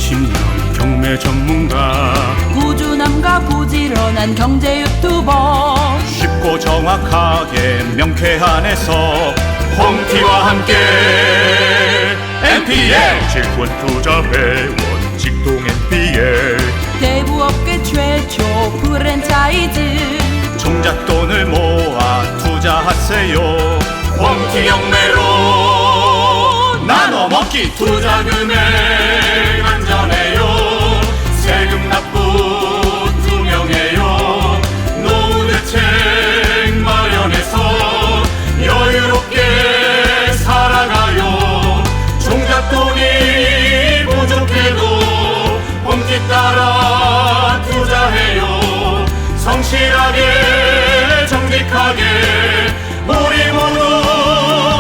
20년 경매 전문가, 꾸준함과 부지런한 경제 유튜버, 쉽고 정확하게 명쾌한에서 홍티와 함께 NPL 직권 투자 회원 직동 NPL 대부업계 최초 프랜차이즈, 종잣돈을 모아 투자하세요. 홍티 경매로 나눠 먹기 투자 금액 안전해요. 세금 납부 투명해요. 노후 대책 마련해서 여유롭게 살아가요. 종잣돈이 부족해도 홍티 따라 투자해요. 성실하게 정직하게 우리 모두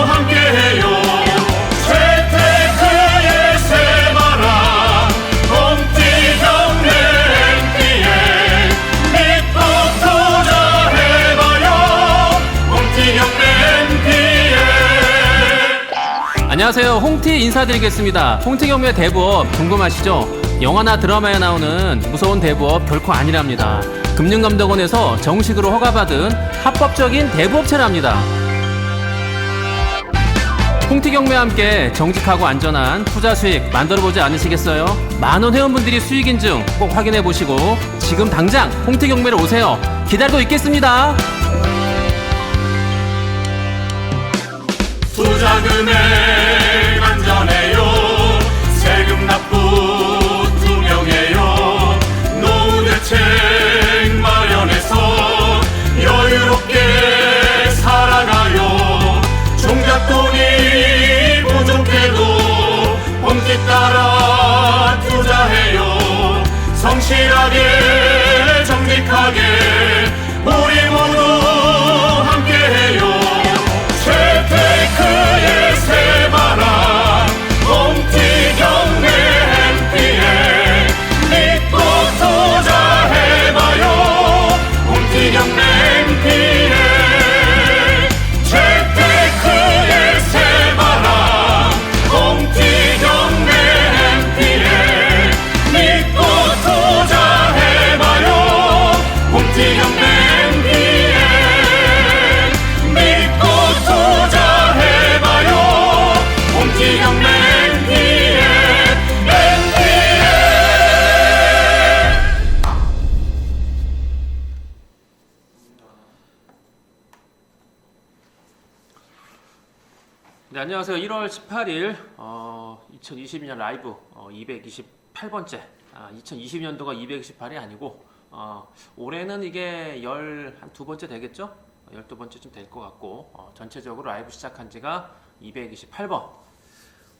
함께해요. 재테크의 새바람 홍티 경매 NPL 믿고 투자해봐요. 홍티 경매 NPL. 안녕하세요. 홍티 인사드리겠습니다. 홍티 경매 대부업 궁금하시죠? 영화나 드라마에 나오는 무서운 대부업 결코 아니랍니다. 금융감독원에서 정식으로 허가받은 합법적인 대부업체랍니다. 홍티 경매와 함께 정직하고 안전한 투자 수익 만들어보지 않으시겠어요? 많은 회원분들이 수익 인증 꼭 확인해보시고 지금 당장 홍티 경매로 오세요. 기다리고 있겠습니다. 투자 금액 안전해요. 세금 납부 투명해요. 노후 대책 마련해서 여유롭게 살아가요. 종잣돈이 부족해도 홍티 따라 투자해요. 성실하게 정직하게 우리 모두 함께해요. 재테크의 새바람 홍티 경매 NPL 믿고 투자해봐요. 홍티 경매 NPL 재테크의 새바람 홍티 경매 NPL 믿고 투자해봐요. 홍티 경매 NPL 믿고 투자해봐요. 홍티 경매 NPL 네, 안녕하세요. 1월 18일 2022년 라이브 228번째 2020년도가 228이 아니고 올해는 이게 12번째 되겠죠? 12번째쯤 될 것 같고 전체적으로 라이브 시작한 지가 228번.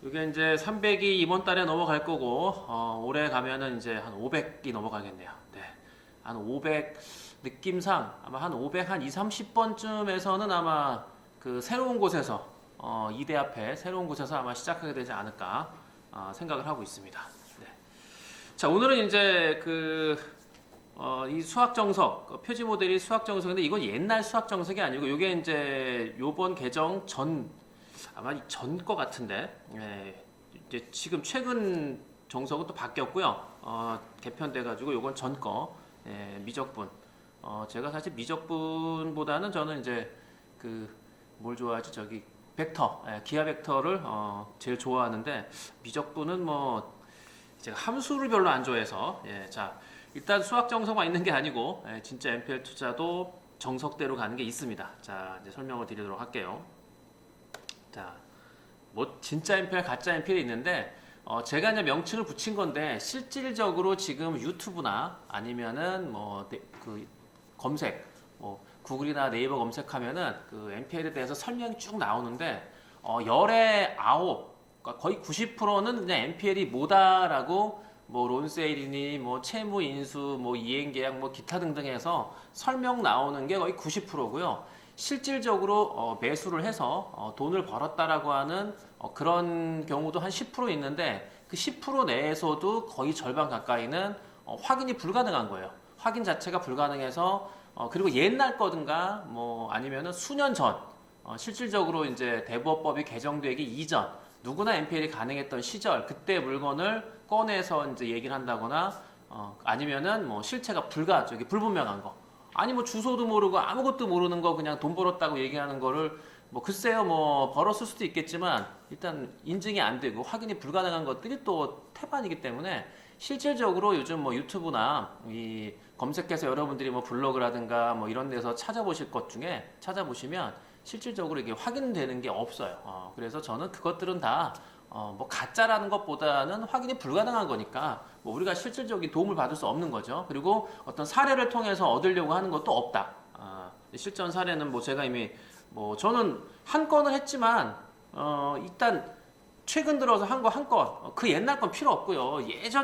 이게 이제 300이 이번 달에 넘어갈 거고 올해 가면은 이제 한 500이 넘어가겠네요. 네. 한 500 느낌상 아마 한 500 한 2, 30번쯤에서는 아마 그 새로운 곳에서 2대 앞에 새로운 곳에서 아마 시작하게 되지 않을까 생각을 하고 있습니다. 네. 자, 오늘은 이제 이 수학 정석 표지 모델이 수학 정석인데 이건 옛날 수학 정석이 아니고 이게 이제 요번 개정 전 아마 전 거 같은데 이제 지금 최근 정석은 또 바뀌었고요. 개편돼 가지고 요건 전 거 미적분. 제가 사실 미적분보다는 저는 이제 뭘 좋아하지 저기 벡터, 기하 벡터를 제일 좋아하는데 미적분은 뭐 제가 함수를 별로 안 좋아해서 자 일단 수학 정석만 있는 게 아니고 진짜 NPL 투자도 정석대로 가는 게 있습니다. 자 이제 설명을 드리도록 할게요. 자 뭐 진짜 NPL, 가짜 NPL이 있는데 제가 이제 명칭을 붙인 건데 실질적으로 지금 유튜브나 아니면은 검색 구글이나 네이버 검색하면은 NPL에 대해서 설명이 쭉 나오는데 열의 9, 그러니까 거의 90%는 그냥 NPL이 뭐다라고 론세일이니 채무 인수 이행 계약 기타 등등 해서 설명 나오는 게 거의 90%고요. 실질적으로 매수를 해서 돈을 벌었다라고 하는 그런 경우도 한 10% 있는데 그 10% 내에서도 거의 절반 가까이는 확인이 불가능한 거예요. 확인 자체가 불가능해서 그리고 옛날 거든가 아니면은 수년 전 실질적으로 이제 대부업법이 개정되기 이전 누구나 NPL이 가능했던 시절 그때 물건을 꺼내서 이제 얘기를 한다거나 아니면은 뭐 실체가 불분명한 거 아니 뭐 주소도 모르고 아무것도 모르는 거 그냥 돈 벌었다고 얘기하는 거를 뭐 글쎄요 뭐 벌었을 수도 있겠지만 일단 인증이 안 되고 확인이 불가능한 것들이 또 태반이기 때문에 실질적으로 요즘 뭐 유튜브나 이 검색해서 여러분들이 뭐 블로그라든가 뭐 이런 데서 찾아보실 것 중에 찾아보시면 실질적으로 이게 확인되는 게 없어요. 그래서 저는 그것들은 다 뭐 가짜라는 것보다는 확인이 불가능한 거니까 뭐 우리가 실질적인 도움을 받을 수 없는 거죠. 그리고 어떤 사례를 통해서 얻으려고 하는 것도 없다. 실전 사례는 뭐 제가 이미 뭐 저는 한 건을 했지만 일단 최근 들어서 한 거 한 건 그 옛날 건 필요 없고요.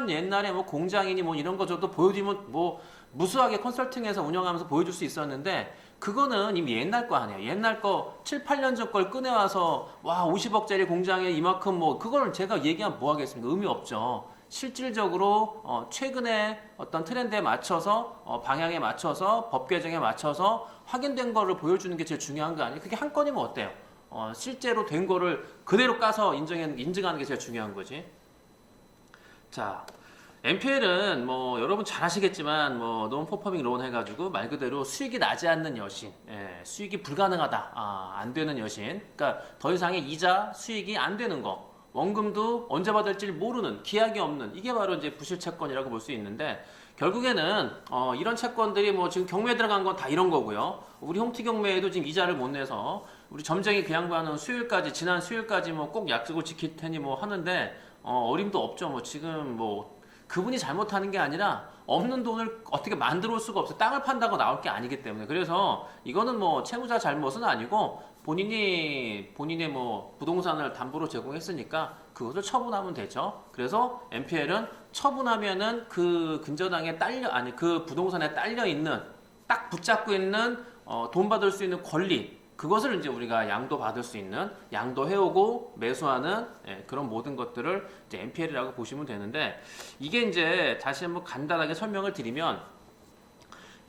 옛날에 뭐 공장이니 뭐 이런 거 저도 보여드리면 뭐 무수하게 컨설팅해서 운영하면서 보여줄 수 있었는데 그거는 이미 옛날 거 아니에요. 옛날 거 7, 8년 전 걸 꺼내와서 와 50억짜리 공장에 이만큼 뭐 그걸 제가 얘기하면 뭐 하겠습니까? 의미 없죠. 실질적으로 최근에 어떤 트렌드에 맞춰서 방향에 맞춰서 법 개정에 맞춰서 확인된 거를 보여주는 게 제일 중요한 거 아니에요? 그게 한 건이면 어때요? 실제로 된 거를 그대로 까서 인증하는 게 제일 중요한 거지. 자, NPL은 뭐 여러분 잘 아시겠지만 뭐 논퍼포밍 론 해가지고 말 그대로 수익이 나지 않는 여신, 수익이 불가능하다, 안 되는 여신. 그러니까 더 이상의 이자 수익이 안 되는 거, 원금도 언제 받을지 모르는 기약이 없는 이게 바로 이제 부실 채권이라고 볼 수 있는데 결국에는 이런 채권들이 뭐 지금 경매에 들어간 건 다 이런 거고요. 우리 홈티 경매에도 지금 이자를 못 내서 우리 점쟁이 그 양반은 지난 수요일까지 뭐 꼭 약속을 지킬 테니 뭐 하는데 어림도 없죠. 뭐 지금 뭐 그분이 잘못하는 게 아니라 없는 돈을 어떻게 만들어 올 수가 없어요. 땅을 판다고 나올 게 아니기 때문에. 그래서 이거는 뭐 채무자 잘못은 아니고 본인의 뭐 부동산을 담보로 제공했으니까 그것을 처분하면 되죠. 그래서 NPL은 처분하면은 그 근저당에 그 부동산에 딸려 있는 딱 붙잡고 있는 돈 받을 수 있는 권리 그것을 이제 우리가 양도받을 수 있는 양도해오고 매수하는 그런 모든 것들을 이제 NPL이라고 보시면 되는데 이게 이제 다시 한번 간단하게 설명을 드리면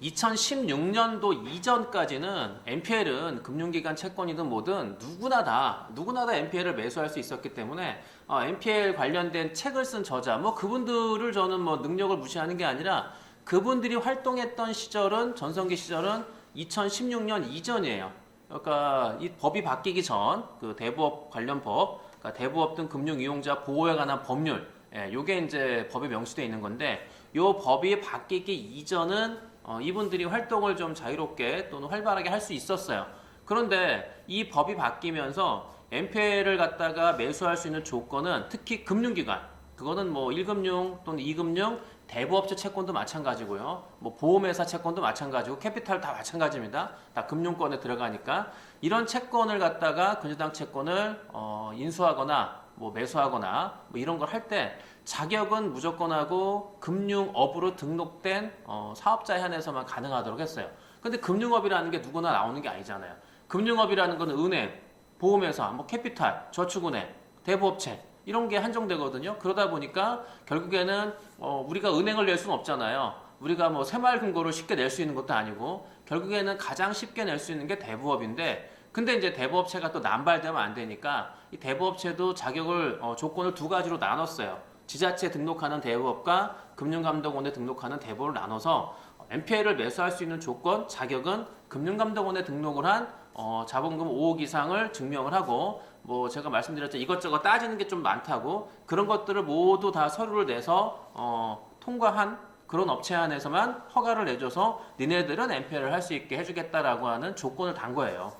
2016년도 이전까지는 NPL은 금융기관 채권이든 뭐든 누구나 다 NPL을 매수할 수 있었기 때문에 NPL 관련된 책을 쓴 저자 뭐 그분들을 저는 뭐 능력을 무시하는 게 아니라 그분들이 활동했던 시절은 전성기 시절은 2016년 이전이에요. 그러니까 이 법이 바뀌기 전 그 대부업 관련 법, 그러니까 대부업 등 금융 이용자 보호에 관한 법률, 요게 이제 법에 명시되어 있는 건데 요 법이 바뀌기 이전은 이분들이 활동을 좀 자유롭게 또는 활발하게 할 수 있었어요. 그런데 이 법이 바뀌면서 NPL을 갖다가 매수할 수 있는 조건은 특히 금융기관, 그거는 뭐 1금융 또는 2금융 대부업체 채권도 마찬가지고요. 뭐 보험회사 채권도 마찬가지고 캐피탈 다 마찬가지입니다. 다 금융권에 들어가니까 이런 채권을 갖다가 근저당 채권을 인수하거나 뭐 매수하거나 뭐 이런 걸 할 때 자격은 무조건 하고 금융업으로 등록된 사업자에 한해서만 가능하도록 했어요. 근데 금융업이라는 게 누구나 나오는 게 아니잖아요. 금융업이라는 거는 은행, 보험회사, 뭐 캐피탈, 저축은행, 대부업체 이런 게 한정되거든요. 그러다 보니까 결국에는 우리가 은행을 낼 수는 없잖아요. 우리가 뭐 새마을금고를 쉽게 낼 수 있는 것도 아니고 결국에는 가장 쉽게 낼 수 있는 게 대부업인데 근데 이제 대부업체가 또 남발되면 안 되니까 이 대부업체도 자격을 조건을 두 가지로 나눴어요. 지자체 등록하는 대부업과 금융감독원에 등록하는 대부업을 나눠서 NPL을 매수할 수 있는 조건, 자격은 금융감독원에 등록을 한 자본금 5억 이상을 증명을 하고 뭐 제가 말씀드렸죠. 이것저것 따지는 게 좀 많다고 그런 것들을 모두 다 서류를 내서 통과한 그런 업체 안에서만 허가를 내줘서 니네들은 NPL을 할 수 있게 해주겠다라고 하는 조건을 단 거예요.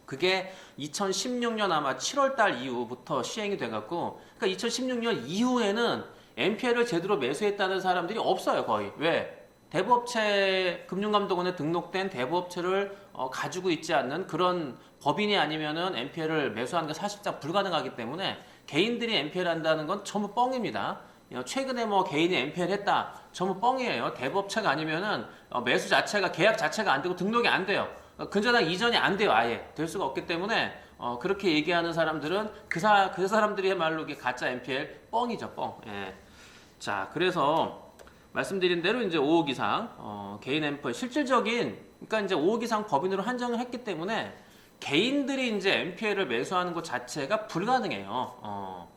그게 2016년 아마 7월 달 이후부터 시행이 돼갖고 그러니까 2016년 이후에는 NPL을 제대로 매수했다는 사람들이 없어요. 거의. 왜? 대부업체 금융감독원에 등록된 대부업체를 가지고 있지 않는 그런 법인이 아니면은 NPL을 매수하는 게 사실상 불가능하기 때문에 개인들이 NPL 한다는 건 전부 뻥입니다. 최근에 뭐 개인이 NPL 했다 전부 뻥이에요. 대부업체가 아니면은 매수 자체가 계약 자체가 안 되고 등록이 안 돼요. 근저당 이전이 안 돼요. 아예 될 수가 없기 때문에 그렇게 얘기하는 사람들은 그 사람들의 말로 이게 가짜 NPL 뻥이죠. 뻥. 예. 자 그래서 말씀드린 대로 이제 5억 이상 개인 NPL 실질적인 그러니까 이제 5억 이상 법인으로 한정을 했기 때문에 개인들이 이제 NPL을 매수하는 것 자체가 불가능해요.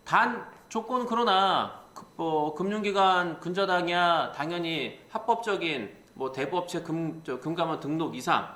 단 조건은 그러나 뭐 금융기관 근저당이야 당연히 합법적인 뭐 대부업체 금감원 등록 이상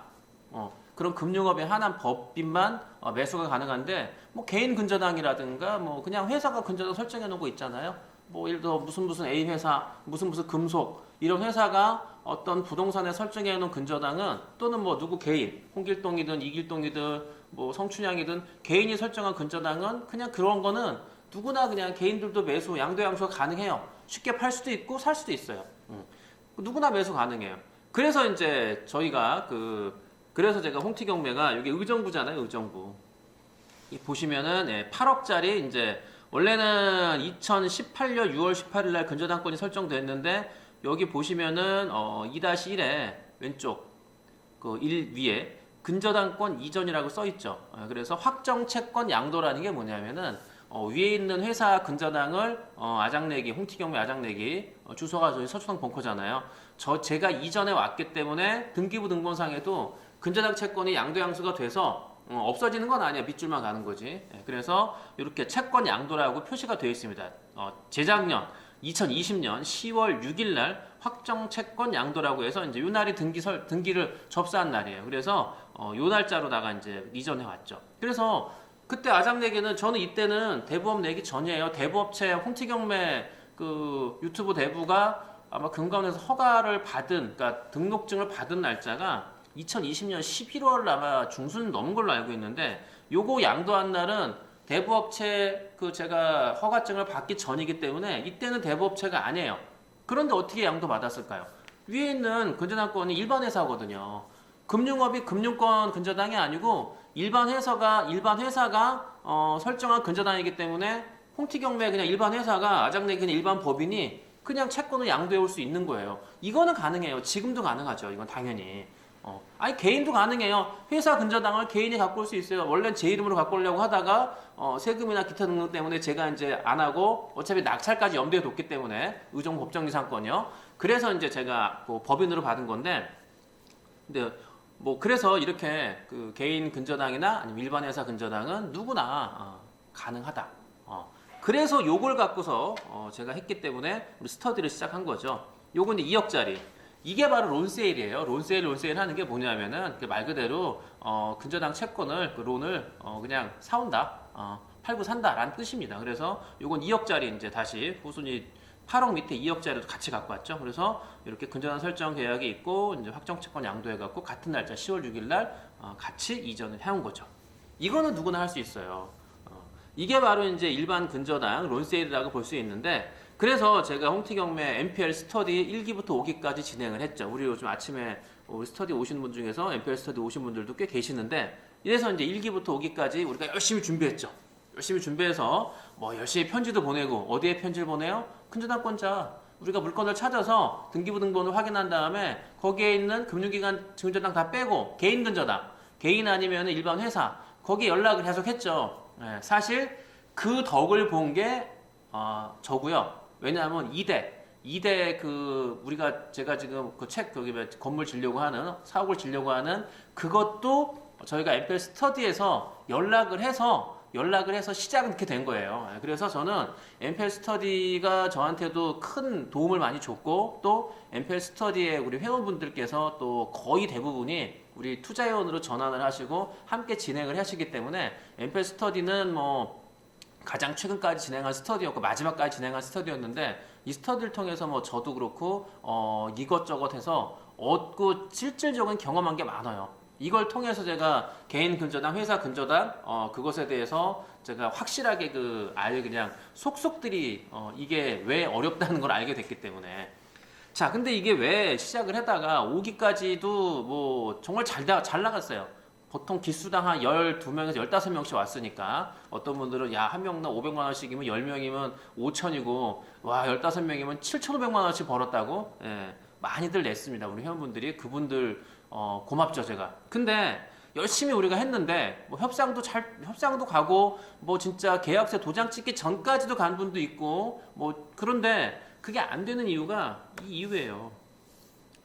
그런 금융업에 한한 법인만 매수가 가능한데 뭐 개인 근저당이라든가 뭐 그냥 회사가 근저당 설정해 놓은 거 있잖아요. 뭐 예를 들어 무슨 A 회사 무슨 금속 이런 회사가 어떤 부동산에 설정해 놓은 근저당은 또는 뭐 누구 개인 홍길동이든 이길동이든 뭐 성춘향이든 개인이 설정한 근저당은 그냥 그런 거는 누구나 그냥 개인들도 매수 양도양수가 가능해요. 쉽게 팔 수도 있고 살 수도 있어요. 누구나 매수 가능해요. 그래서 이제 저희가 그래서 제가 홍티경매가 여기 의정부잖아요. 의정부. 이 보시면은 8억짜리 이제 원래는 2018년 6월 18일 날 근저당권이 설정됐는데 여기 보시면은 2-1에 왼쪽 그 1 위에 근저당권 이전이라고 써 있죠. 그래서 확정 채권 양도라는 게 뭐냐면은 위에 있는 회사 근저당을 아장내기 홍티경매 아장내기 주소가 저희 서초동 벙커잖아요. 제가 이전에 왔기 때문에 등기부 등본상에도 근저당 채권이 양도양수가 돼서 없어지는 건 아니야. 밑줄만 가는 거지. 그래서 이렇게 채권 양도라고 표시가 되어 있습니다. 재작년 2020년 10월 6일 날 확정 채권 양도라고 해서 이제 요 날이 등기를 접수한 날이에요. 그래서 요 날짜로다가 이제 이전해 왔죠. 그래서 그때 아장내기는 저는 이때는 대부업 내기 전이에요. 대부업체 홍티경매 그 유튜브 대부가 아마 금감원에서 허가를 받은 그러니까 등록증을 받은 날짜가 2020년 11월 아마 중순 넘은 걸로 알고 있는데 요거 양도한 날은 대부업체 제가 허가증을 받기 전이기 때문에 이때는 대부업체가 아니에요. 그런데 어떻게 양도 받았을까요? 위에 있는 근저당권이 일반 회사거든요. 금융업이 금융권 근저당이 아니고 일반 회사가 설정한 근저당이기 때문에 홍티경매 그냥 일반 회사가 아장내기 그냥 일반 법인이 그냥 채권을 양도해 올 수 있는 거예요. 이거는 가능해요. 지금도 가능하죠. 이건 당연히. 아니 개인도 가능해요. 회사 근저당을 개인이 갖고 올 수 있어요. 원래 제 이름으로 갖고 오려고 하다가 세금이나 기타 등록 때문에 제가 이제 안 하고 어차피 낙찰까지 염두에 뒀기 때문에 의정 법정이상권이요. 그래서 이제 제가 법인으로 받은 건데 근데 뭐 그래서 이렇게 그 개인 근저당이나 아니면 일반 회사 근저당은 누구나 가능하다. 그래서 요걸 갖고서 제가 했기 때문에 우리 스터디를 시작한 거죠. 요건 2억짜리. 이게 바로 론세일이에요. 론세일 하는 게 뭐냐면은 말 그대로 근저당 채권을 론을 그냥 사온다, 팔고 산다라는 뜻입니다. 그래서 요건 2억짜리 이제 다시 후순위 8억 밑에 2억짜리도 같이 갖고 왔죠. 그래서 이렇게 근저당 설정 계약이 있고 이제 확정 채권 양도해갖고 같은 날짜 10월 6일 날 같이 이전을 해온 거죠. 이거는 누구나 할 수 있어요. 이게 바로 이제 일반 근저당 론세일이라고 볼 수 있는데 그래서 제가 홍티경매 NPL 스터디 1기부터 5기까지 진행을 했죠. 우리 요즘 아침에 스터디 오신 분 중에서 NPL 스터디 오신 분들도 꽤 계시는데 이래서 이제 1기부터 5기까지 우리가 열심히 준비했죠. 열심히 준비해서 뭐 열심히 편지도 보내고 어디에 편지를 보내요? 근저당권자. 우리가 물건을 찾아서 등기부 등본을 확인한 다음에 거기에 있는 금융기관 근저당 다 빼고 개인 근저당, 개인 아니면 일반 회사 거기에 연락을 계속 했죠. 사실 그 덕을 본 게 저고요. 왜냐하면 2대 제가 지금 그 거기 건물 지려고 하는 사옥을 지려고 하는 그것도 저희가 NPL 스터디에서 연락을 해서 시작은 이렇게 된 거예요. 그래서 저는 NPL 스터디가 저한테도 큰 도움을 많이 줬고 또 NPL 스터디의 우리 회원분들께서 또 거의 대부분이 우리 투자회원으로 전환을 하시고 함께 진행을 하시기 때문에 NPL 스터디는 뭐 가장 최근까지 진행한 스터디였고 마지막까지 진행한 스터디였는데 이 스터디를 통해서 뭐 저도 그렇고 이것저것 해서 얻고 실질적인 경험한 게 많아요. 이걸 통해서 제가 개인 근저당, 회사 근저당 그것에 대해서 제가 확실하게 그냥 속속들이 이게 왜 어렵다는 걸 알게 됐기 때문에 자 근데 이게 왜 시작을 하다가 5기까지도 뭐 정말 잘 나갔어요. 보통 기수당 한 12명에서 15명씩 왔으니까 어떤 분들은 야 한 명당 500만 원씩이면 10명이면 5천이고 와 15명이면 7,500만 원씩 벌었다고 많이들 냈습니다. 우리 회원분들이 그분들 고맙죠 제가. 근데 열심히 우리가 했는데 뭐 협상도 가고 뭐 진짜 계약서 도장 찍기 전까지도 간 분도 있고 뭐 그런데 그게 안 되는 이유가 이 이유예요.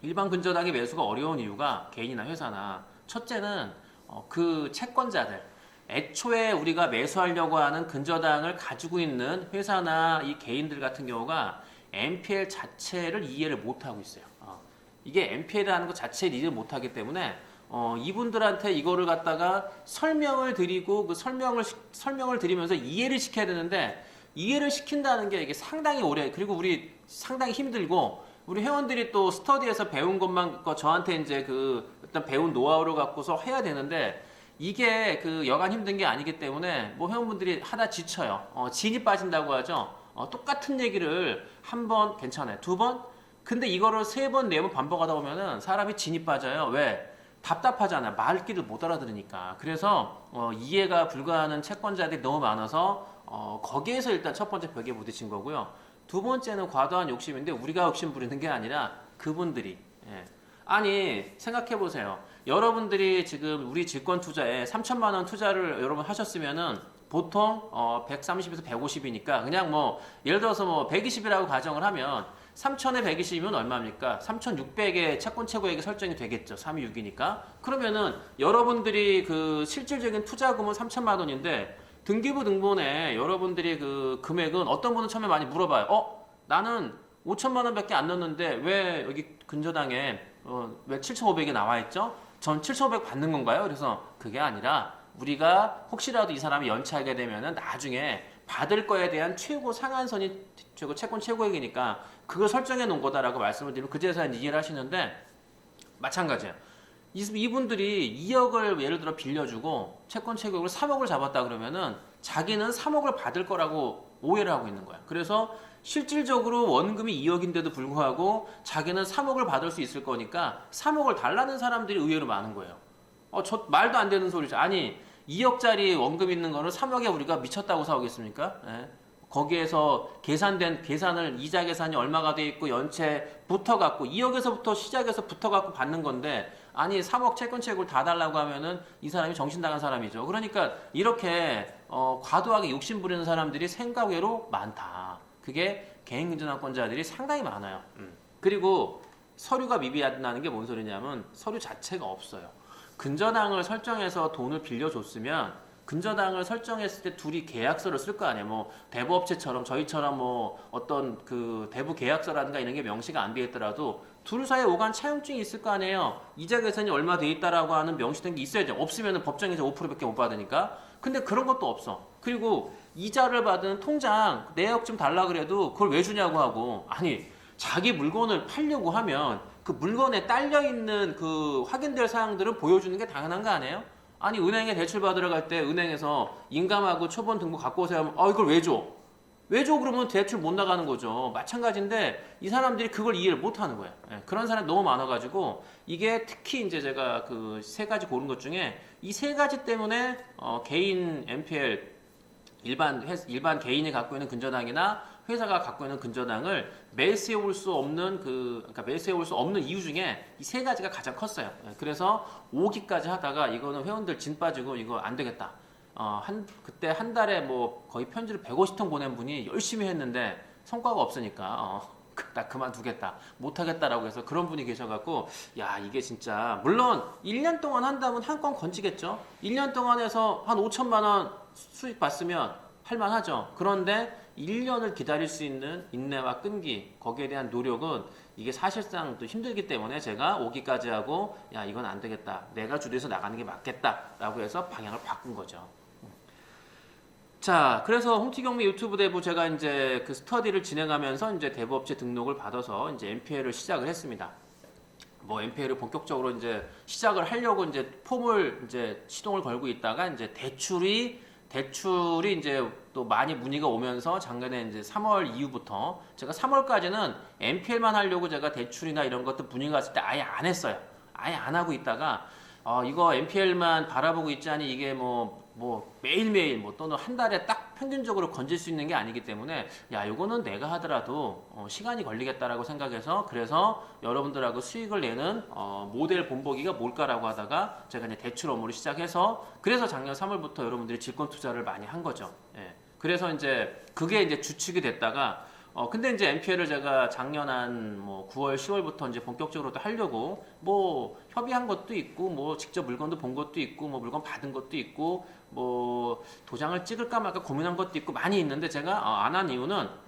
일반 근저당의 매수가 어려운 이유가 개인이나 회사나 첫째는 그 채권자들, 애초에 우리가 매수하려고 하는 근저당을 가지고 있는 회사나 이 개인들 같은 경우가 NPL 자체를 이해를 못하고 있어요. 이게 NPL이라는 것 자체를 이해를 못하기 때문에 이분들한테 이거를 갖다가 설명을 드리고 그 설명을 드리면서 이해를 시켜야 되는데 이해를 시킨다는 게 이게 상당히 오래, 그리고 우리 상당히 힘들고 우리 회원들이 또 스터디에서 배운 것만 저한테 이제 그 일단 배운 노하우를 갖고서 해야 되는데 이게 그 여간 힘든 게 아니기 때문에 뭐 회원분들이 하다 지쳐요. 진이 빠진다고 하죠. 똑같은 얘기를 한 번 괜찮아요. 두 번? 근데 이거를 세 번, 네 번 반복하다 보면은 사람이 진이 빠져요. 왜? 답답하잖아요. 말귀를 못 알아들으니까. 그래서 이해가 불가하는 채권자들이 너무 많아서 거기에서 일단 첫 번째 벽에 부딪힌 거고요. 두 번째는 과도한 욕심인데 우리가 욕심 부리는 게 아니라 그분들이. 예. 아니 생각해 보세요. 여러분들이 지금 우리 질권 투자에 3천만 원 투자를 여러분 하셨으면은 보통 130에서 150이니까 그냥 뭐 예를 들어서 뭐 120이라고 가정을 하면 3천에 120이면 얼마입니까? 3,600의 채권 최고액이 설정이 되겠죠. 3이 6이니까. 그러면은 여러분들이 그 실질적인 투자금은 3천만 원인데 등기부 등본에 여러분들이 그 금액은 어떤 분은 처음에 많이 물어봐요. 나는 5천만 원밖에 안 넣었는데 왜 여기 근저당에 왜 7,500이 나와 있죠? 전 7,500 받는 건가요? 그래서 그게 아니라 우리가 혹시라도 이 사람이 연체하게 되면은 나중에 받을 거에 대한 최고 상한선이 채권 최고액이니까 그걸 설정해 놓은 거다라고 말씀을 드리면 그제서야 이해를 하시는데 마찬가지예요. 이분들이 2억을 예를 들어 빌려주고 채권 최고액을 3억을 잡았다 그러면은 자기는 3억을 받을 거라고 오해를 하고 있는 거야. 그래서 실질적으로 원금이 2억인데도 불구하고 자기는 3억을 받을 수 있을 거니까 3억을 달라는 사람들이 의외로 많은 거예요. 저 말도 안 되는 소리죠. 아니 2억짜리 원금 있는 거를 3억에 우리가 미쳤다고 사오겠습니까? 예. 거기에서 계산을 이자 계산이 얼마가 돼 있고 연체 붙어갖고 2억에서부터 시작해서 붙어갖고 받는 건데 아니 3억 채권 채굴 다 달라고 하면은 이 사람이 정신 나간 사람이죠. 그러니까 이렇게 과도하게 욕심 부리는 사람들이 생각 외로 많다. 그게 개인 근저당권자들이 상당히 많아요. 그리고 서류가 미비하다는 게 뭔 소리냐면 서류 자체가 없어요. 근저당을 설정해서 돈을 빌려줬으면 근저당을 설정했을 때 둘이 계약서를 쓸 거 아니에요. 뭐 대부업체처럼 저희처럼 뭐 어떤 그 대부 계약서라든가 이런 게 명시가 안 돼 있더라도 둘 사이에 오간 차용증이 있을 거 아니에요. 이자 계산이 얼마 돼 있다라고 하는 명시된 게 있어야죠. 없으면 법정에서 5%밖에 못 받으니까. 근데 그런 것도 없어. 그리고 이자를 받은 통장 내역 좀 달라 그래도 그걸 왜 주냐고 하고 아니 자기 물건을 팔려고 하면 그 물건에 딸려 있는 그 확인될 사항들을 보여주는 게 당연한 거 아니에요? 아니 은행에 대출 받으러 갈 때 은행에서 인감하고 초본 등본 갖고 오세요 하면 이걸 왜 줘? 왜 줘? 그러면 대출 못 나가는 거죠. 마찬가지인데 이 사람들이 그걸 이해를 못 하는 거예요. 그런 사람이 너무 많아가지고 이게 특히 이제 제가 그 세 가지 고른 것 중에 이 세 가지 때문에 개인 NPL 일반 개인이 갖고 있는 근저당이나 회사가 갖고 있는 근저당을 매수해 올 수 없는 그러니까 매수해 올 수 없는 이유 중에 이 세 가지가 가장 컸어요. 그래서 5기까지 하다가 이거는 회원들 진 빠지고 이거 안 되겠다. 그때 한 달에 뭐 거의 편지를 150통 보낸 분이 열심히 했는데 성과가 없으니까 나 그만두겠다. 못하겠다라고 해서 그런 분이 계셔갖고 야 이게 진짜 물론 1년 동안 한다면 한 건 건지겠죠. 1년 동안 해서 한 5천만 원 수익 봤으면 할만하죠. 그런데 1년을 기다릴 수 있는 인내와 끈기 거기에 대한 노력은 이게 사실상 또 힘들기 때문에 제가 5기까지 하고 야 이건 안 되겠다. 내가 주도해서 나가는 게 맞겠다라고 해서 방향을 바꾼 거죠. 자, 그래서 홍티경미 유튜브 대부 제가 이제 그 스터디를 진행하면서 이제 대부업체 등록을 받아서 이제 NPL을 시작을 했습니다. 뭐 NPL을 본격적으로 이제 시작을 하려고 이제 폼을 이제 시동을 걸고 있다가 이제 대출이 이제 또 많이 문의가 오면서 작년에 이제 3월 이후부터 제가 3월까지는 NPL만 하려고 제가 대출이나 이런 것도 문의가 왔을 때 아예 안 했어요. 아예 안 하고 있다가 이거 NPL만 바라보고 있자니 이게 뭐 매일매일 또는 한 달에 딱 평균적으로 건질 수 있는 게 아니기 때문에 야 이거는 내가 하더라도 시간이 걸리겠다라고 생각해서 그래서 여러분들하고 수익을 내는 모델 본보기가 뭘까라고 하다가 제가 이제 대출 업무를 시작해서 그래서 작년 3월부터 여러분들이 질권 투자를 많이 한 거죠. 예. 그래서 이제 그게 이제 주축이 됐다가 근데 이제 MPL을 제가 작년 한 뭐 9월, 10월부터 이제 본격적으로 또 하려고 뭐 협의한 것도 있고 뭐 직접 물건도 본 것도 있고 뭐 물건 받은 것도 있고 뭐 도장을 찍을까 말까 고민한 것도 있고 많이 있는데 제가 안 한 이유는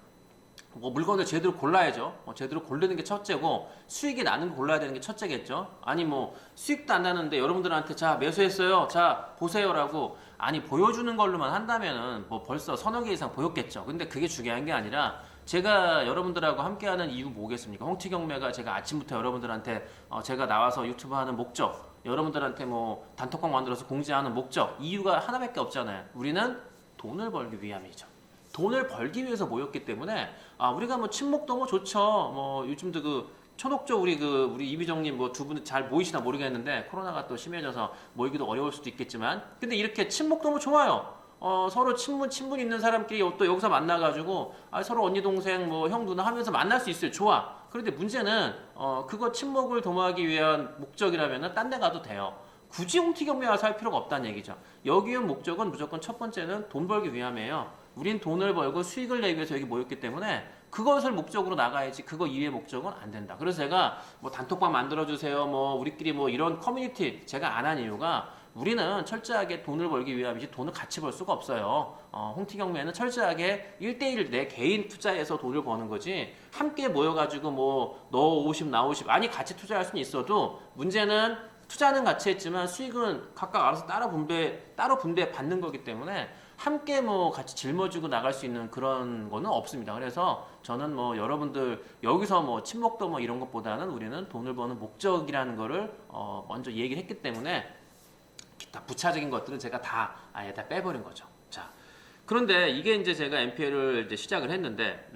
뭐 물건을 제대로 골라야죠. 제대로 고르는 게 첫째고 수익이 나는 거 골라야 되는 게 첫째겠죠. 아니 뭐 수익도 안 나는데 여러분들한테 자 매수했어요. 자 보세요라고 아니 보여주는 걸로만 한다면은 뭐 벌써 서너 개 이상 보였겠죠. 근데 그게 중요한 게 아니라 제가 여러분들하고 함께하는 이유 뭐겠습니까? 홍티경매가 제가 아침부터 여러분들한테 제가 나와서 유튜브 하는 목적, 여러분들한테 뭐 단톡방 만들어서 공지하는 목적, 이유가 하나밖에 없잖아요. 우리는 돈을 벌기 위함이죠. 돈을 벌기 위해서 모였기 때문에 우리가 뭐 친목도 뭐 좋죠. 뭐 요즘도 그 초록조 우리 이비정님 뭐 두 분 잘 모이시나 모르겠는데 코로나가 또 심해져서 모이기도 어려울 수도 있겠지만 근데 이렇게 친목도 뭐 좋아요. 서로 친분 있는 사람끼리 또 여기서 만나가지고 서로 언니 동생 뭐 형 누나 하면서 만날 수 있어요. 좋아. 그런데 문제는 그거 친목을 도모하기 위한 목적이라면은 딴 데 가도 돼요. 굳이 홍티경매 와서 할 필요가 없다는 얘기죠. 여기 온 목적은 무조건 첫 번째는 돈 벌기 위함이에요. 우린 돈을 벌고 수익을 내기 위해서 여기 모였기 때문에 그것을 목적으로 나가야지 그거 이외의 목적은 안 된다. 그래서 제가 뭐 단톡방 만들어주세요. 뭐 우리끼리 뭐 이런 커뮤니티 제가 안 한 이유가 우리는 철저하게 돈을 벌기 위함이지 돈을 같이 벌 수가 없어요. 홍티경매는 철저하게 1대1 내 개인 투자해서 돈을 버는 거지 함께 모여가지고 뭐 너 50, 나 50 아니 같이 투자할 수는 있어도 문제는 투자는 같이 했지만 수익은 각각 알아서 따로 분배 받는 거기 때문에 함께 뭐 같이 짊어지고 나갈 수 있는 그런 거는 없습니다. 그래서 저는 뭐 여러분들 여기서 뭐 친목도 뭐 이런 것보다는 우리는 돈을 버는 목적이라는 거를 먼저 얘기를 했기 때문에 기타 부차적인 것들은 제가 다 아예 다 빼버린 거죠. 자, 그런데 이게 이제 제가 MPL을 이제 시작을 했는데,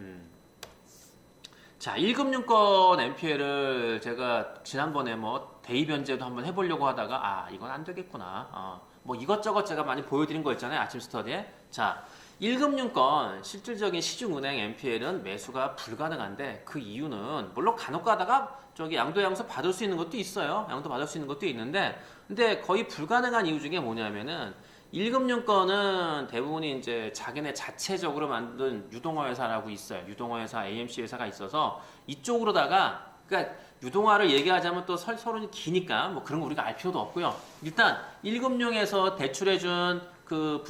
자, 1금융권 MPL을 제가 지난번에 뭐 대의 변제도 한번 해보려고 하다가 이건 안 되겠구나. 뭐 이것저것 제가 많이 보여드린 거 있잖아요. 아침 스터디에. 자, 1금융권 실질적인 시중은행 MPL은 매수가 불가능한데 그 이유는 물론 간혹 가다가 저기 양도양수 받을 수 있는 것도 있어요. 양도 받을 수 있는 것도 있는데 근데 거의 불가능한 이유 중에 뭐냐면은 1금융권은 대부분이 이제 자기네 자체적으로 만든 유동화 회사라고 있어요. 유동화 회사, AMC 회사가 있어서 이쪽으로다가 그러니까 유동화를 얘기하자면 또 서론이 기니까 뭐 그런 거 우리가 알 필요도 없고요. 일단 1금융에서 대출해준 그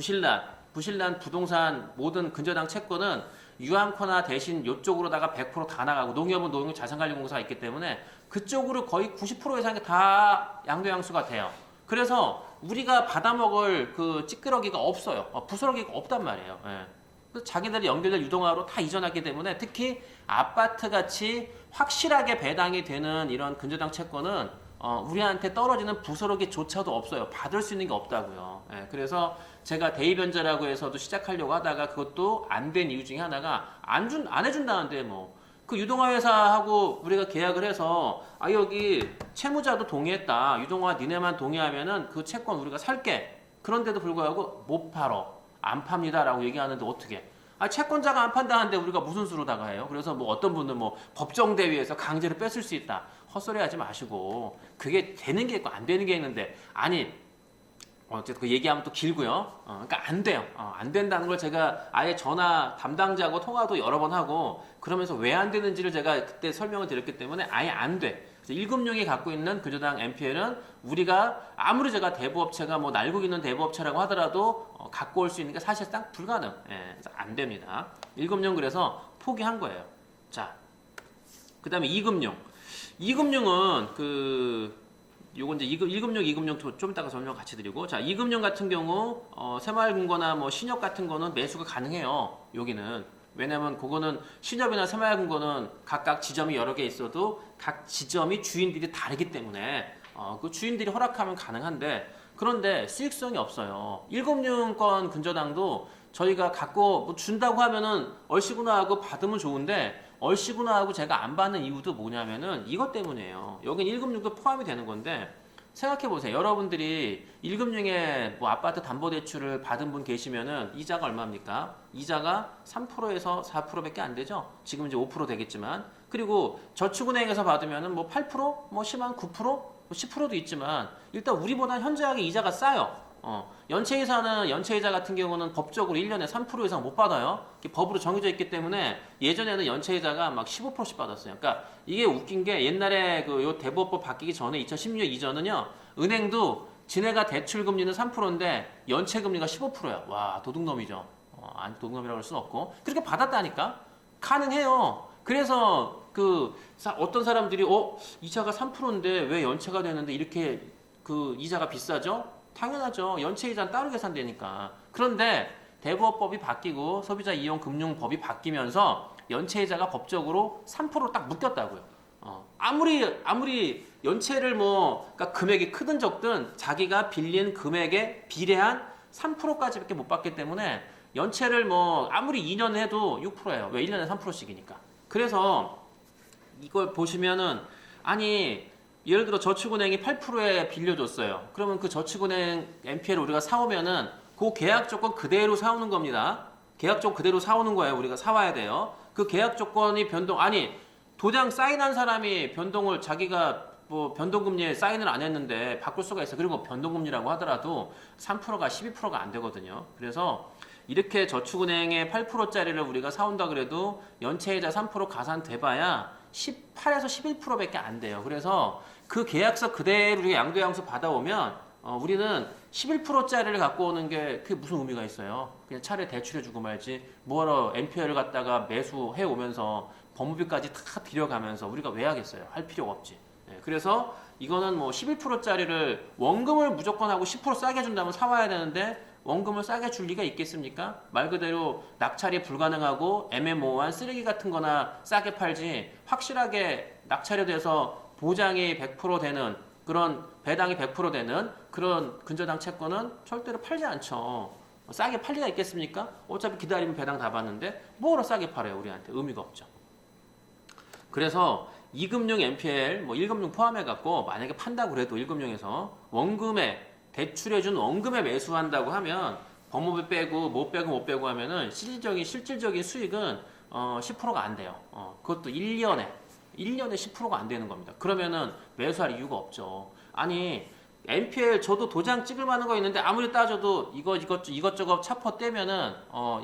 부실난 부동산 모든 근저당 채권은 유암코나 대신 이쪽으로다가 100% 다 나가고 농협은 농협 자산관리공사가 있기 때문에 그쪽으로 거의 90% 이상이 다 양도양수가 돼요. 그래서 우리가 받아먹을 그 찌끄러기가 없어요. 부스러기가 없단 말이에요. 예. 그래서 자기들이 연결된 유동화로 다 이전하기 때문에 특히 아파트 같이 확실하게 배당이 되는 이런 근저당 채권은 우리한테 떨어지는 부스러기조차도 없어요. 받을 수 있는 게 없다고요. 예, 그래서 제가 대의변제라고 해서도 시작하려고 하다가 그것도 안 된 이유 중에 하나가 안 해준다는데 뭐 그 유동화 회사하고 우리가 계약을 해서 여기 채무자도 동의했다. 유동화 니네만 동의하면은 그 채권 우리가 살게. 그런데도 불구하고 못 팔어. 안 팝니다라고 얘기하는데 어떻게? 채권자가 안 판다는데 우리가 무슨 수로다가 해요? 그래서 뭐 어떤 분들 뭐 법정 대위에서 강제로 뺏을 수 있다. 헛소리 하지 마시고 그게 되는 게 있고 안 되는 게 있는데 어쨌든 그 얘기하면 또 길고요. 그러니까 안 돼요. 안 된다는 걸 제가 아예 전화 담당자하고 통화도 여러 번 하고 그러면서 왜 안 되는지를 제가 그때 설명을 드렸기 때문에 아예 안 돼. 그래서 1금융이 갖고 있는 근저당 MPL은 우리가 아무리 제가 대부업체가 뭐 날고 있는 대부업체라고 하더라도 갖고 올 수 있는 게 사실상 불가능. 예, 그래서 안 됩니다. 1금융 그래서 포기한 거예요. 자, 그 다음에 2금융. 2금융은 요건 이제 1금융, 2금융 좀 이따가 설명 같이 드리고 자 2금융 같은 경우 새마을금고나 뭐 신협 같은 거는 매수가 가능해요. 여기는 왜냐면 그거는 신협이나 새마을금고는 각각 지점이 여러 개 있어도 각 지점이 주인들이 다르기 때문에 그 주인들이 허락하면 가능한데 그런데 수익성이 없어요. 1금융권 근저당도 저희가 갖고 뭐 준다고 하면은 얼씨구나 하고 받으면 좋은데 얼씨구나 하고 제가 안 받는 이유도 뭐냐면은 이것 때문이에요. 여긴 1금융도 포함이 되는 건데 생각해보세요. 여러분들이 1금융에 뭐 아파트 담보대출을 받은 분 계시면은 이자가 얼마입니까? 이자가 3%에서 4%밖에 안 되죠? 지금 이제 5% 되겠지만 그리고 저축은행에서 받으면은 뭐 8%? 뭐 심한 9%? 10%도 있지만 일단 우리보다 현저하게 이자가 싸요. 연체이자 같은 경우는 법적으로 1년에 3% 이상 못 받아요. 이게 법으로 정해져 있기 때문에 예전에는 연체이자가 막 15%씩 받았어요. 그러니까 이게 웃긴 게 옛날에 요 대부업법 바뀌기 전에 2016년 이전은요. 은행도 지네가 대출 금리는 3%인데 연체 금리가 15%야. 와, 도둑놈이죠. 아니 도둑놈이라고 할 수는 없고 그렇게 받았다니까. 가능해요. 그래서 어떤 사람들이 이자가 3%인데 왜 연체가 되는데 이렇게 이자가 비싸죠? 당연하죠. 연체이자는 따로 계산되니까. 그런데 대부업법이 바뀌고 소비자 이용 금융법이 바뀌면서 연체이자가 법적으로 3%딱 묶였다고요. 아무리 연체를 그러니까 금액이 크든 적든 자기가 빌린 금액에 비례한 3%까지밖에 못 받기 때문에 연체를 아무리 2년 해도 6%예요. 왜 1년에 3%씩이니까. 그래서 이걸 보시면은 아니 예를 들어 저축은행이 8%에 빌려줬어요. 그러면 그 저축은행 NPL을 우리가 사오면은 그 계약 조건 그대로 사오는 겁니다. 계약 조건 그대로 사오는 거예요. 우리가 사와야 돼요. 그 계약 조건이 도장 사인한 사람이 변동을 자기가 변동금리에 사인을 안 했는데 바꿀 수가 있어요. 그리고 변동금리라고 하더라도 3%가 12%가 안 되거든요. 그래서 이렇게 저축은행의 8%짜리를 우리가 사온다 그래도 연체이자 3% 가산돼봐야 18에서 11%밖에 안 돼요. 그래서 그 계약서 그대로 우리가 양도양수 받아오면 우리는 11%짜리를 갖고 오는 게 그게 무슨 의미가 있어요. 그냥 차라리 대출해주고 말지 뭐하러 NPL을 갖다가 매수해 오면서 법무비까지 다 들여가면서 우리가 왜 하겠어요. 할 필요가 없지. 그래서 이거는 11%짜리를 원금을 무조건 하고 10% 싸게 준다면 사와야 되는데 원금을 싸게 줄 리가 있겠습니까? 말 그대로 낙찰이 불가능하고 애매모호한 쓰레기 같은 거나 싸게 팔지 확실하게 낙찰이 돼서 보장이 100% 되는 그런 배당이 100% 되는 그런 근저당 채권은 절대로 팔지 않죠. 싸게 팔 리가 있겠습니까? 어차피 기다리면 배당 다 받는데 뭐로 싸게 팔아요 우리한테. 의미가 없죠. 그래서 2금융 NPL 1금융 포함해갖고 만약에 판다고 그래도 1금융에서 원금에 대출해준 원금에 매수한다고 하면 법무비 빼고 못 빼고 하면은 실질적인 수익은 10%가 안 돼요. 그것도 1년에 10%가 안 되는 겁니다. 그러면은 매수할 이유가 없죠. 아니 NPL 저도 도장 찍을 만한 거 있는데 아무리 따져도 이것저것 차퍼 떼면은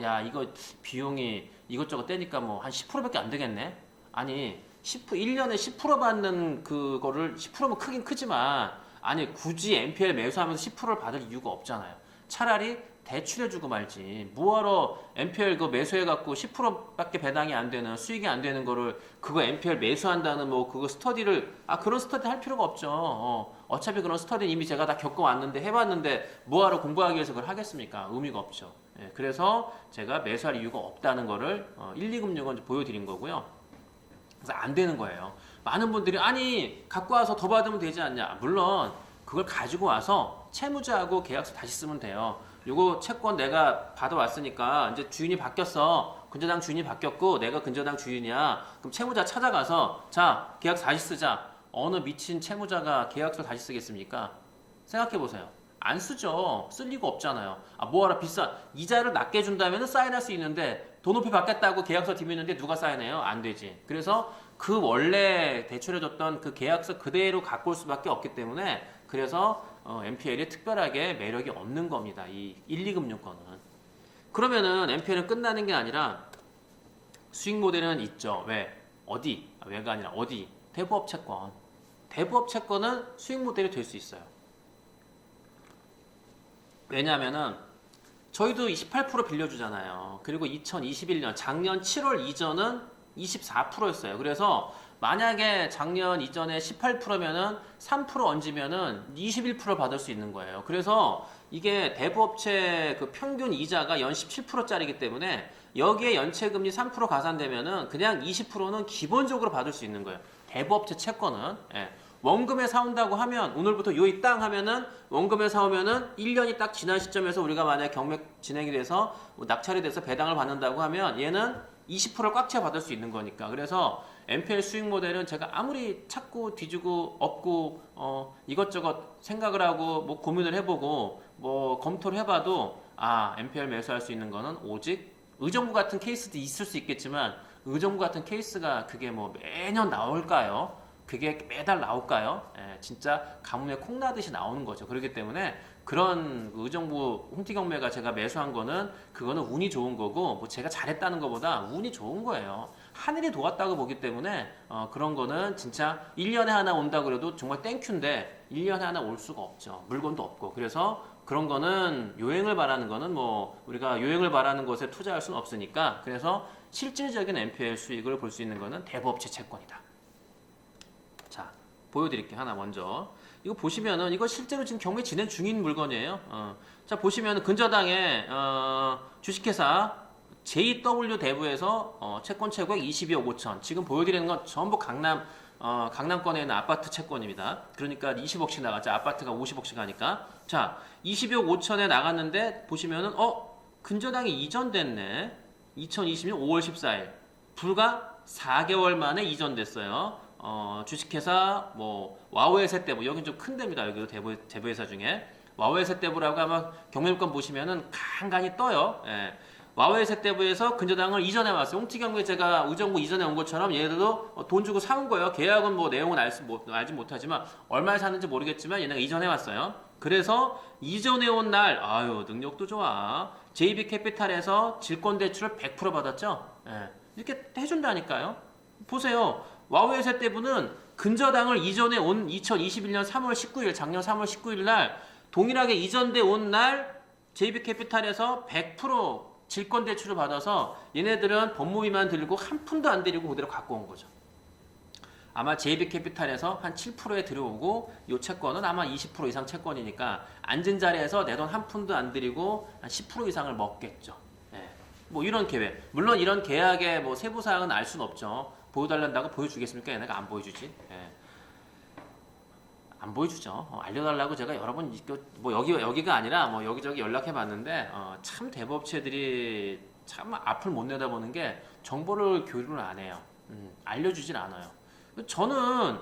야 이거 비용이 이것저것 떼니까 한 10%밖에 안 되겠네. 아니 1년에 10% 받는 그거를 10%면 크긴 크지만 아니 굳이 NPL 매수하면서 10%를 받을 이유가 없잖아요. 차라리 대출해주고 말지 뭐하러 NPL 매수해갖고 10%밖에 배당이 안 되는 수익이 안 되는 거를 그거 NPL 매수한다는 그거 스터디를 그런 스터디 할 필요가 없죠. 어차피 그런 스터디는 이미 제가 다 겪어왔는데 해봤는데 뭐하러 공부하기 위해서 그걸 하겠습니까? 의미가 없죠. 그래서 제가 매수할 이유가 없다는 거를 1, 2금융은 보여드린 거고요. 그래서 안 되는 거예요. 많은 분들이 아니 갖고 와서 더 받으면 되지 않냐. 물론 그걸 가지고 와서 채무자하고 계약서 다시 쓰면 돼요. 요거 채권 내가 받아왔으니까 이제 주인이 바뀌었어. 근저당 주인이 바뀌었고 내가 근저당 주인이야. 그럼 채무자 찾아가서 자 계약서 다시 쓰자. 어느 미친 채무자가 계약서 다시 쓰겠습니까? 생각해보세요. 안 쓰죠. 쓸 리가 없잖아요. 뭐하러 이자를 낮게 준다면 사인할 수 있는데 돈 높이 받겠다고 계약서 뒤미는데 누가 사인해요? 안 되지. 그래서 그 원래 대출해줬던 그 계약서 그대로 갖고 올 수밖에 없기 때문에 그래서 NPL이 특별하게 매력이 없는 겁니다. 이 1, 2금융권은. 그러면은 NPL은 끝나는 게 아니라 수익 모델은 있죠. 왜? 어디? 왜가 아니라 어디? 대부업 채권. 대부업 채권은 수익 모델이 될 수 있어요. 왜냐하면은 저희도 28% 빌려주잖아요. 그리고 2021년 작년 7월 이전은 24%였어요. 그래서 만약에 작년 이전에 18%면은 3% 얹으면은 21% 받을 수 있는 거예요. 그래서 이게 대부업체 그 평균 이자가 연 17%짜리이기 때문에 여기에 연체금리 3% 가산되면은 그냥 20%는 기본적으로 받을 수 있는 거예요. 대부업체 채권은. 원금에 사온다고 하면 오늘부터 요이 땅 하면은 원금에 사오면은 1년이 딱 지난 시점에서 우리가 만약 경매 진행이 돼서 낙찰이 돼서 배당을 받는다고 하면 얘는 20%를 꽉 채워 받을 수 있는 거니까. 그래서 NPL 수익 모델은 제가 아무리 찾고 뒤지고 없고 이것저것 생각을 하고 고민을 해보고 검토를 해봐도 NPL 매수할 수 있는 거는 오직 의정부 같은 케이스도 있을 수 있겠지만 의정부 같은 케이스가 그게 매년 나올까요? 그게 매달 나올까요? 예, 진짜 가뭄에 콩나듯이 나오는 거죠. 그렇기 때문에 그런 의정부 홍티경매가 제가 매수한 거는 그거는 운이 좋은 거고 뭐 제가 잘했다는 것보다 운이 좋은 거예요. 하늘이 도왔다고 보기 때문에 그런 거는 진짜 1년에 하나 온다 그래도 정말 땡큐인데 1년에 하나 올 수가 없죠. 물건도 없고. 그래서 그런 거는 요행을 바라는 거는 뭐 우리가 요행을 바라는 것에 투자할 수는 없으니까 그래서 실질적인 NPL 수익을 볼 수 있는 거는 대부업체 채권이다. 자, 보여드릴게요. 하나 먼저. 이거 보시면은 이거 실제로 지금 경매 진행 중인 물건이에요. 자, 보시면은 근저당에 주식회사 JW 대부에서 채권 최고액 22억 5천. 지금 보여드리는 건 전부 강남권에 있는 아파트 채권입니다. 그러니까 20억씩 나갔죠. 아파트가 50억씩 하니까. 자, 22억 5천에 나갔는데 보시면은 근저당이 이전됐네. 2020년 5월 14일. 불과 4개월 만에 이전됐어요. 주식회사 뭐 와우에셋 대부 여긴 좀 큰 데입니다. 여기도 대부회사 중에 와우에셋 대부라고 아마 경매물건 보시면은 간간히 떠요. 예. 와우에셋 대부에서 근저당을 이전해 왔어요. 홍티경매 제가 의정부 이전에 온 것처럼 얘네들도 돈 주고 사온 거예요. 계약은 뭐 내용은 알지 못하지만 얼마에 샀는지 모르겠지만 얘네가 이전해 왔어요. 그래서 이전해 온 날 아유 능력도 좋아. JB캐피탈에서 질권대출을 100% 받았죠. 예. 이렇게 해준다니까요. 보세요. 와우에셋 대부는 근저당을 이전해 온 2021년 3월 19일 작년 3월 19일 날 동일하게 이전돼 온 날 JB캐피탈에서 100% 질권 대출을 받아서 얘네들은 법무비만 들고 한 푼도 안 들이고 그대로 갖고 온 거죠. 아마 JB캐피탈에서 한 7%에 들여오고 이 채권은 아마 20% 이상 채권이니까 앉은 자리에서 내 돈 한 푼도 안 들이고 한 10% 이상을 먹겠죠. 예. 뭐 이런 계획. 물론 이런 계약의 뭐 세부 사항은 알 수는 없죠. 보여달란다고 보여주겠습니까? 얘네가 안 보여주지. 예. 안 보여주죠. 알려달라고 제가 여러 번 뭐 여기가 아니라 뭐 여기저기 연락해봤는데 참 대부업체들이 참 앞을 못 내다보는 게 정보를 교류를 안 해요. 알려주질 않아요. 저는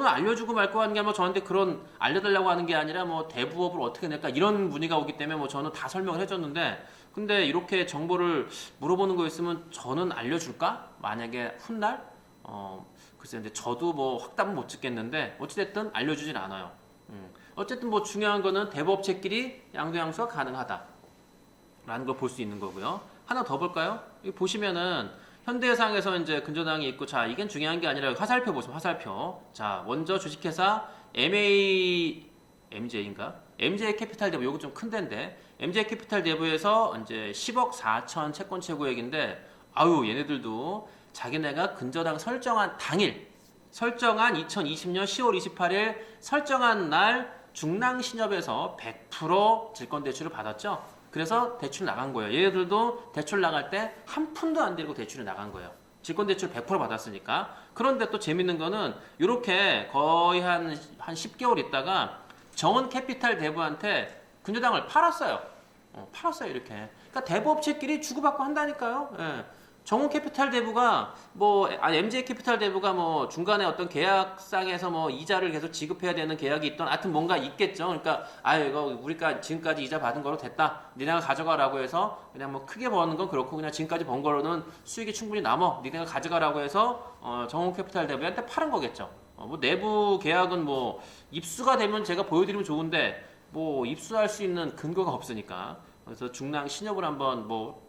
알려주고 말 거 하는 게 뭐 저한테 그런 알려달라고 하는 게 아니라 뭐 대부업을 어떻게 낼까 이런 문의가 오기 때문에 뭐 저는 다 설명을 해줬는데 근데 이렇게 정보를 물어보는 거 있으면 저는 알려줄까? 만약에 훗날 글쎄 근데 저도 뭐 확답은 못 짓겠는데 어찌됐든 알려주진 않아요. 어쨌든 뭐 중요한 거는 대부업체끼리 양도양수가 가능하다 라는 걸 볼 수 있는 거고요. 하나 더 볼까요? 여기 보시면은 현대해상에서 이제 근저당이 있고 자 이게 중요한 게 아니라 화살표 보시면 화살표 자 먼저 주식회사 MJ인가? MJ 캐피탈 대부 요거 좀 큰 데인데 MJ 캐피탈 대부에서 이제 10억 4천 채권 최고액인데 아유 얘네들도 자기네가 근저당 설정한 당일 설정한 2020년 10월 28일 설정한 날 중랑신협에서 100% 질권대출을 받았죠. 그래서 대출 나간 거예요. 얘네들도 대출 나갈 때 한 푼도 안 들고 대출이 나간 거예요. 질권대출 100% 받았으니까. 그런데 또 재밌는 거는 이렇게 거의 한 10개월 있다가 정은캐피탈 대부한테 근저당을 팔았어요. 팔았어요 이렇게. 그러니까 대부업체끼리 주고받고 한다니까요. 예. 정은캐피탈 대부가 MJ캐피탈 대부가 뭐 중간에 어떤 계약상에서 뭐 이자를 계속 지급해야 되는 계약이 있던 하여튼 뭔가 있겠죠. 그러니까 이거 우리가 지금까지 이자 받은 거로 됐다. 니네가 가져가라고 해서 그냥 뭐 크게 버는 건 그렇고 그냥 지금까지 번 거로는 수익이 충분히 남아. 니네가 가져가라고 해서 정은캐피탈 대부한테 팔은 거겠죠. 뭐 내부 계약은 뭐 입수가 되면 제가 보여드리면 좋은데 뭐 입수할 수 있는 근거가 없으니까. 그래서 중랑 신협을 한번 뭐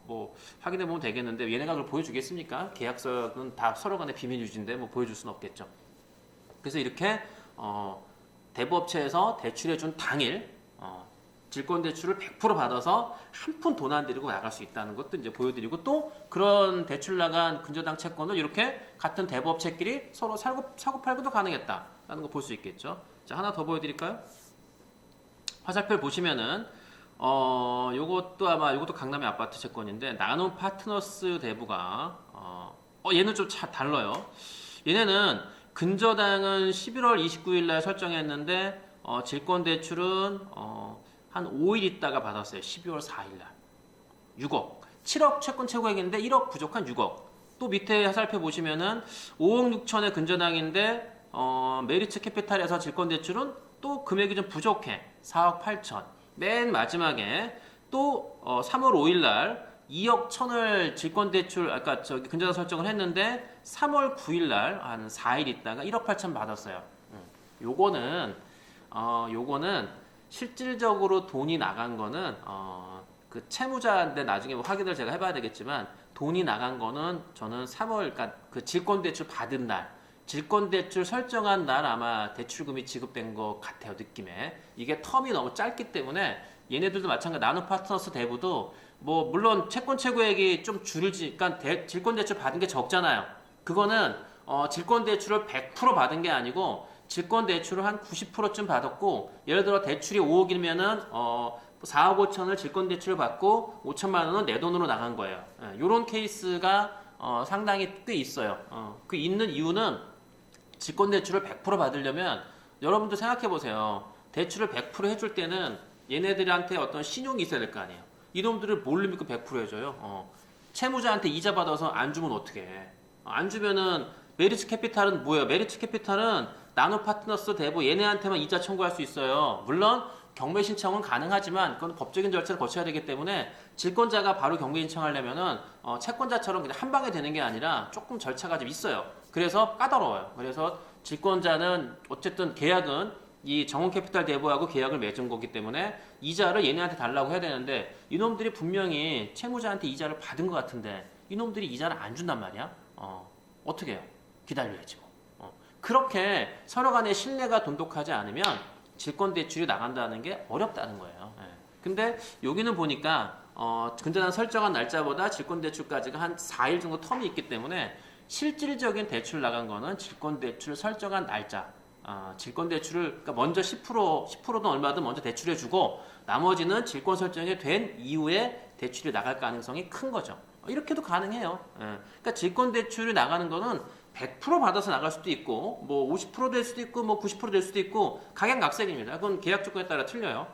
확인해 보면 되겠는데 얘네가 그걸 보여주겠습니까? 계약서는 다 서로 간의 비밀 유지인데 뭐 보여줄 수는 없겠죠. 그래서 이렇게 대부업체에서 대출해 준 당일 질권 대출을 100% 받아서 한 푼 돈 안 들이고 나갈 수 있다는 것도 이제 보여드리고 또 그런 대출 나간 근저당 채권을 이렇게 같은 대부업체끼리 서로 사고 팔고도 가능했다라는 거 볼 수 있겠죠. 자 하나 더 보여드릴까요? 화살표를 보시면은 요것도 강남의 아파트 채권인데 나눔 파트너스 대부가 얘는 좀 달라요. 얘네는 근저당은 11월 29일 날 설정했는데 질권 대출은 한 5일 있다가 받았어요. 12월 4일 날 6억 7억 채권 최고액인데 1억 부족한 6억 또 밑에 화살표 보시면은 5억 6천의 근저당인데 메리츠 캐피탈에서 질권 대출은 또 금액이 좀 부족해 4억 8천 맨 마지막에 또 3월 5일 날 2억 1천을 질권대출 아까 저기 근저당 설정을 했는데 3월 9일 날 한 4일 있다가 1억 8천 받았어요. 요거는 실질적으로 돈이 나간 거는 그 채무자인데 나중에 뭐 확인을 제가 해봐야 되겠지만 돈이 나간 거는 저는 3월 그러니까 그 질권대출 받은 날 질권대출 설정한 날 아마 대출금이 지급된 것 같아요 느낌에. 이게 텀이 너무 짧기 때문에 얘네들도 마찬가지 나눔파트너스 대부도 뭐 물론 채권 최고액이 좀 줄지 그러니까 질권대출 받은 게 적잖아요. 그거는 질권대출을 100% 받은 게 아니고 질권대출을 한 90%쯤 받았고 예를 들어 대출이 5억이면은 4억 5천을 질권대출을 받고 5천만 원은 내 돈으로 나간 거예요. 이런 케이스가 상당히 꽤 있어요. 그 있는 이유는 질권대출을 100% 받으려면 여러분도 생각해 보세요. 대출을 100% 해줄 때는 얘네들한테 어떤 신용이 있어야 될 거 아니에요. 이놈들을 뭘로 믿고 100% 해줘요? 채무자한테 이자 받아서 안 주면 어떻게 해? 안 주면은 메리츠 캐피탈은 뭐예요? 메리츠 캐피탈은 나노 파트너스 대부 얘네한테만 이자 청구할 수 있어요. 물론 경매 신청은 가능하지만 그건 법적인 절차를 거쳐야 되기 때문에 질권자가 바로 경매 신청하려면은 채권자처럼 그냥 한 방에 되는 게 아니라 조금 절차가 좀 있어요. 그래서 까다로워요. 그래서 질권자는 어쨌든 계약은 이 정원캐피탈 대부하고 계약을 맺은 거기 때문에 이자를 얘네한테 달라고 해야 되는데 이놈들이 분명히 채무자한테 이자를 받은 것 같은데 이놈들이 이자를 안 준단 말이야. 어떻게 해요? 기다려야지 뭐. 그렇게 서로 간의 신뢰가 돈독하지 않으면 질권 대출이 나간다는 게 어렵다는 거예요. 근데 여기는 보니까 근저당 설정한 날짜보다 질권 대출까지가 한 4일 정도 텀이 있기 때문에 실질적인 대출 나간 거는 질권 대출 설정한 날짜. 질권 대출을 그러니까 먼저 10%든 얼마든 먼저 대출해주고 나머지는 질권 설정이 된 이후에 대출이 나갈 가능성이 큰 거죠. 이렇게도 가능해요. 그러니까 질권 대출이 나가는 거는 100% 받아서 나갈 수도 있고 뭐 50%될 수도 있고 뭐 90%될 수도 있고 각양각색입니다. 그건 계약 조건에 따라 틀려요.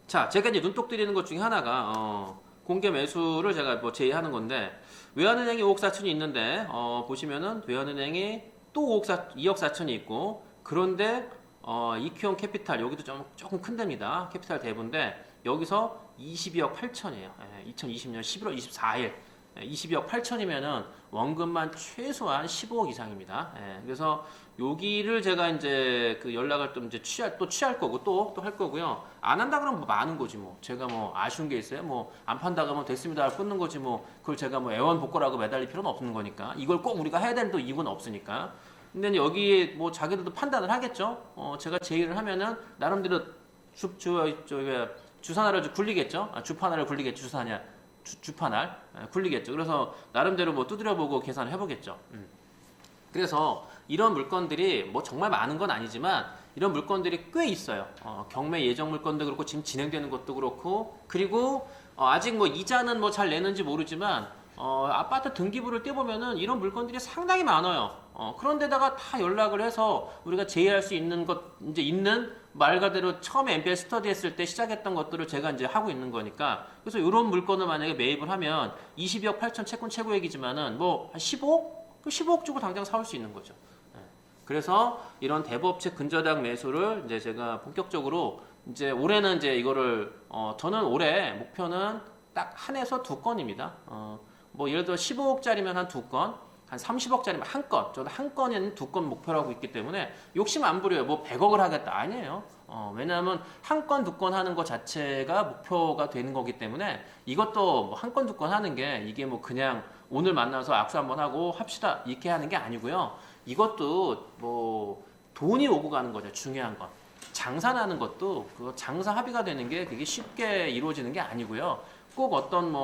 자, 제가 이제 눈독 들이는 것 중에 하나가 공개 매수를 제가 뭐 제의하는 건데 외환은행이 5억 4천이 있는데 보시면은 외환은행이 또 2억 4천이 있고 그런데 EQ형 캐피탈 여기도 조금 큰 데입니다. 캐피탈 대부인데 여기서 22억 8천이에요. 2020년 11월 24일 22억 8천이면은 원금만 최소한 15억 이상입니다. 그래서 여기를 제가 이제 그 연락을 또 이제 취할 거고 또 할 거고요. 안 한다 그러면 뭐 많은 거지 뭐. 제가 뭐 아쉬운 게 있어요. 뭐 안 판다 그러면 됐습니다. 끊는 거지 뭐. 그걸 제가 뭐 애원복고라고 매달릴 필요는 없는 거니까. 이걸 꼭 우리가 해야 되는 또 이유는 없으니까. 근데 여기 뭐 자기들도 판단을 하겠죠. 제가 제의를 하면은 나름대로 주산하를 굴리겠죠. 주판화를 굴리겠죠. 주판할 굴리겠죠. 그래서 나름대로 뭐 두드려보고 계산을 해보겠죠. 그래서 이런 물건들이 뭐 정말 많은 건 아니지만 이런 물건들이 꽤 있어요. 경매 예정 물건도 그렇고 지금 진행되는 것도 그렇고 그리고 아직 뭐 이자는 뭐 잘 내는지 모르지만 아파트 등기부를 떼보면은 이런 물건들이 상당히 많아요. 그런데다가 다 연락을 해서 우리가 제의할 수 있는 것 이제 있는 말 그대로 처음에 MPL 스터디 했을 때 시작했던 것들을 제가 이제 하고 있는 거니까 그래서 이런 물건을 만약에 매입을 하면 22억 8천 채권 최고액이지만은 뭐 한 15억? 그 15억 주고 당장 사올 수 있는 거죠. 그래서 이런 대부업체 근저당 매수를 이제 제가 본격적으로 이제 올해는 이제 이거를 저는 올해 목표는 딱 한 해서 2건입니다. 뭐 예를 들어 15억짜리면 한 2건, 한 30억짜리면 한 건, 저는 한 건에는 2건 목표로 하고 있기 때문에 욕심 안 부려요. 뭐 100억을 하겠다 아니에요. 왜냐하면 한 건, 2건 하는 것 자체가 목표가 되는 거기 때문에 이것도 뭐 한 건, 2건 하는 게 이게 뭐 그냥 오늘 만나서 악수 한번 하고 합시다 이렇게 하는 게 아니고요. 이것도 뭐 돈이 오고 가는 거죠. 중요한 건. 장사하는 것도 그 장사 합의가 되는 게 되게 쉽게 이루어지는 게 아니고요. 꼭 어떤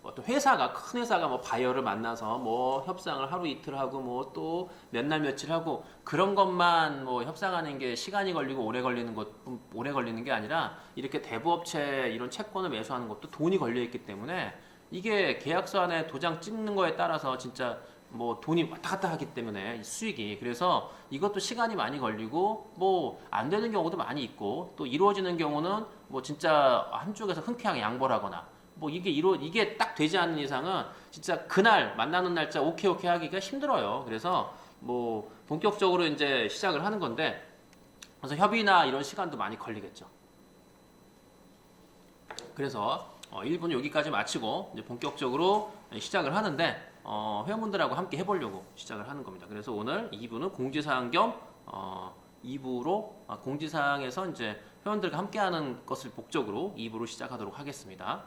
어떤 회사가 큰 회사가 뭐 바이어를 만나서 뭐 협상을 하루 이틀 하고 뭐 또 몇 날 며칠 하고 그런 것만 뭐 협상하는 게 시간이 걸리고 오래 걸리는 게 아니라 이렇게 대부업체 이런 채권을 매수하는 것도 돈이 걸려 있기 때문에 이게 계약서 안에 도장 찍는 거에 따라서 진짜 뭐 돈이 왔다 갔다 하기 때문에 수익이 그래서 이것도 시간이 많이 걸리고 뭐 안 되는 경우도 많이 있고 또 이루어지는 경우는 뭐 진짜 한쪽에서 흔쾌하게 양보를 하거나 뭐 이게 딱 되지 않는 이상은 진짜 그날 만나는 날짜 오케이 하기가 힘들어요. 그래서 뭐 본격적으로 이제 시작을 하는 건데 그래서 협의나 이런 시간도 많이 걸리겠죠. 그래서 1부는 여기까지 마치고 이제 본격적으로 시작을 하는데 회원분들하고 함께 해보려고 시작을 하는 겁니다. 그래서 오늘 2부는 공지사항 겸 2부로 공지사항에서 이제 회원들과 함께하는 것을 목적으로 2부로 시작하도록 하겠습니다.